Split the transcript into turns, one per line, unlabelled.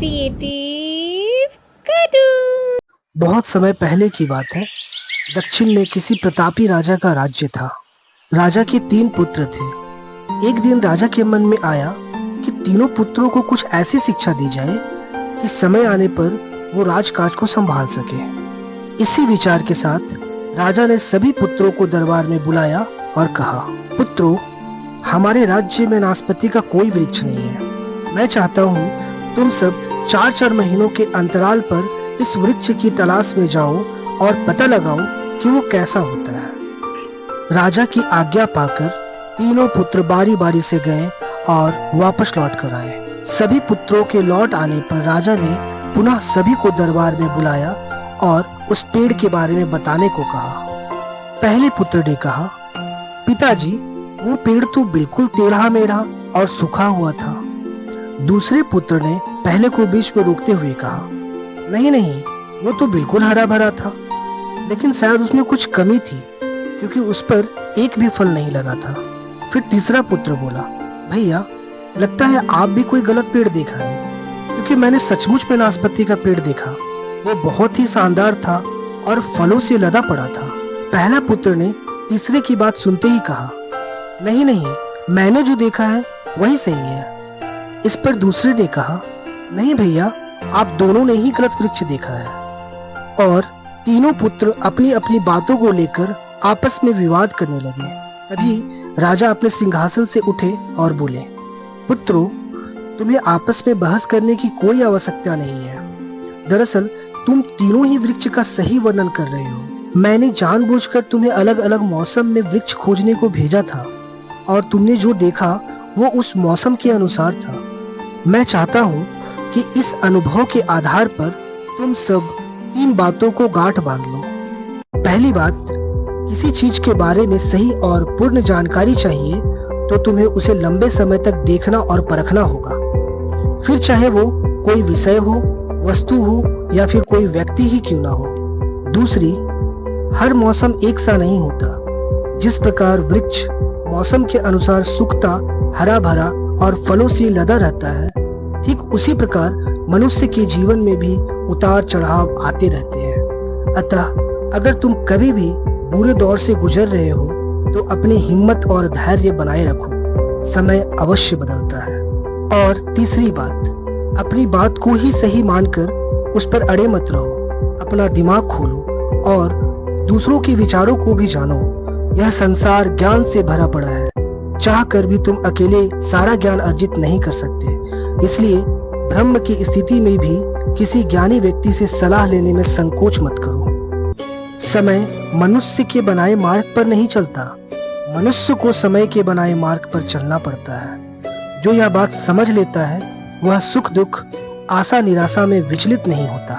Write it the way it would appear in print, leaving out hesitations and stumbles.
Creative cartoon.
बहुत समय पहले की बात है। दक्षिण में किसी प्रतापी राजा का राज्य था। राजा के 3 पुत्र थे। एक दिन राजा के मन में आया कि तीनों पुत्रों को कुछ ऐसी शिक्षा दी जाए कि समय आने पर वो राजकाज को संभाल सके। इसी विचार के साथ राजा ने सभी पुत्रों को दरबार में बुलाया और कहा, पुत्रों, हमारे राज्य में नाशपाती का कोई वृक्ष नहीं है। मैं चाहता हूँ तुम सब 4-4 महीनों के अंतराल पर इस वृक्ष की तलाश में जाओ और पता लगाओ कि वो कैसा होता है। राजा की आज्ञा पाकर तीनों पुत्र बारी बारी से गए और वापस लौट कर आए। सभी पुत्रों के लौट आने पर राजा ने पुनः सभी को दरबार में बुलाया और उस पेड़ के बारे में बताने को कहा। पहले पुत्र ने कहा, पिताजी, वो पेड़ तो बिल्कुल टेढ़ा मेढ़ा और सूखा हुआ था। दूसरे पुत्र ने पहले को बीच में रोकते हुए कहा, नहीं नहीं, वो तो बिल्कुल हरा भरा था, लेकिन शायद उसमें कुछ कमी थी क्योंकि उस पर एक भी फल नहीं लगा था। फिर तीसरा पुत्र बोला, भैया, लगता है आप भी कोई गलत पेड़ देखा है, क्योंकि मैंने सचमुच में नाशपाती का पेड़ देखा। वो बहुत ही शानदार था और फलों से लदा पड़ा था। पहला पुत्र ने तीसरे की बात सुनते ही कहा, नहीं नहीं, मैंने जो देखा है वही सही है। इस पर दूसरे ने कहा, नहीं भैया, आप दोनों ने ही गलत वृक्ष देखा है। और तीनों पुत्र अपनी अपनी बातों को लेकर आपस में विवाद करने लगे। तभी राजा अपने सिंहासन से उठे और बोले, पुत्रों, तुम्हें आपस में बहस करने की कोई आवश्यकता नहीं है। दरअसल तुम तीनों ही वृक्ष का सही वर्णन कर रहे हो। मैंने जानबूझकर तुम्हें अलग अलग मौसम में वृक्ष खोजने को भेजा था और तुमने जो देखा वो उस मौसम के अनुसार था। मैं चाहता हूँ कि इस अनुभव के आधार पर तुम सब 3 बातों को गांठ बांध लो। पहली बात, किसी चीज के बारे में सही और पूर्ण जानकारी चाहिए तो तुम्हें उसे लंबे समय तक देखना और परखना होगा। फिर चाहे वो कोई विषय हो, वस्तु हो या फिर कोई व्यक्ति ही क्यों ना हो। दूसरी, हर मौसम एक सा नहीं होता। जिस प्रकार वृक्ष मौसम के अनुसार सूखता, हरा भरा और फलों से लदा रहता है, ठीक उसी प्रकार मनुष्य के जीवन में भी उतार चढ़ाव आते रहते हैं। अतः अगर तुम कभी भी बुरे दौर से गुजर रहे हो तो अपनी हिम्मत और धैर्य बनाए रखो। समय अवश्य बदलता है। और तीसरी बात, अपनी बात को ही सही मानकर उस पर अड़े मत रहो। अपना दिमाग खोलो और दूसरों के विचारों को भी जानो। यह संसार ज्ञान से भरा पड़ा है। चाह कर भी तुम अकेले सारा ज्ञान अर्जित नहीं कर सकते। इसलिए ब्रह्म की स्थिति में भी किसी ज्ञानी व्यक्ति से सलाह लेने में संकोच मत करो। समय मनुष्य के बनाए मार्ग पर नहीं चलता, मनुष्य को समय के बनाए मार्ग पर चलना पड़ता है। जो यह बात समझ लेता है वह सुख दुख, आशा निराशा में विचलित नहीं होता।